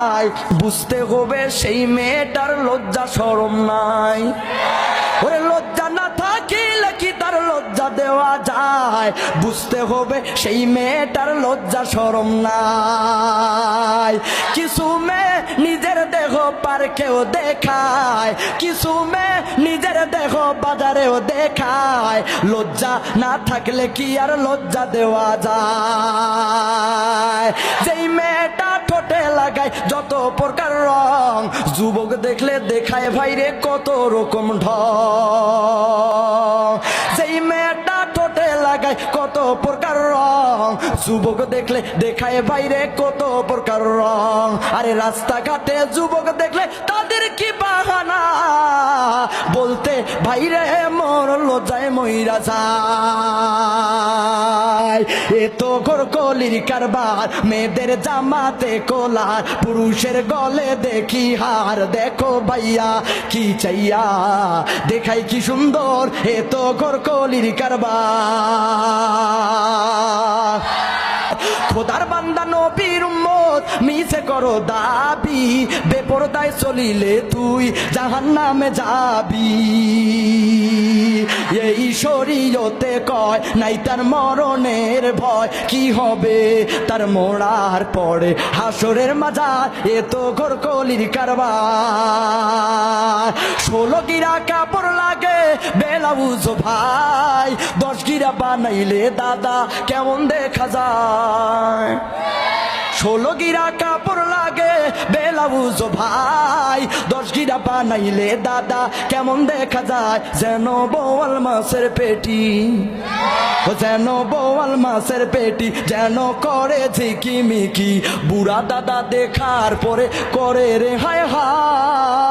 বুঝতে হবে সেই মেয়েটার লজ্জা শরম নাই। ওরে লজ্জা না থাকিলে কি তার লজ্জা দেওয়া যায়? বুঝতে হবে সেই মেয়েটার লজ্জা শরম নাই। কিছু মেয়ে নিজের দেহ পার্কেও দেখায়, কিছু মেয়ে নিজের দেহ বাজারেও দেখায়। লজ্জা না থাকলে কি আর লজ্জা দেওয়া যায়? যেই মেয়েটা ঠোঁটে লাগায় যত প্রকার রং, যুবক দেখলে দেখায় ভাইরে কত রকম ঢং। যেই মেয়েটা ঠোঁটে লাগায় কত প্রকার রং, যুবক দেখলে দেখায় বাইরে কত প্রকার রং। আরে রাস্তাঘাটে যুবক দেখলে তাদের কি বাহানা, বলতে ভাইরে মোর লজ্জায় মইরা যায়। এ তো ঘোর কলির কারবার, মেয়েদের জামাতে কোলার, পুরুষের গলে দেখি হার। দেখো ভাইয়া কি চাইয়া দেখাই কি সুন্দর, এ তো ঘোর কলির কারবার। খোদার বান্দা নবীর উম্মত মিছে করো দাবি, বেপরদায় চলিলে তুই জাহান্নামে যাবি। এই শরীয়তে কয় নাই তার মরণের ভয়, কি হবে তার মোড়ার পরে হাসরের মাজার। এ তো ঘোর কলির কারবার। 16 গিরা কাপড় লাগে বেলাউজ ভাই, 10 গিরা বানাইলে দাদা কেমন দেখা যায়? 16 গিরা কাপড় লাগে বেলাউজ ভাই, 10 গিরা বানাইলে দাদা কেমন দেখা যায়? যেন বোয়াল মাছের পেটি, যেন বোয়াল মাছের পেটি, যেন করে ঝিকিমিকি। বুড়া দাদা দেখার পরে করে রে হায় হায়।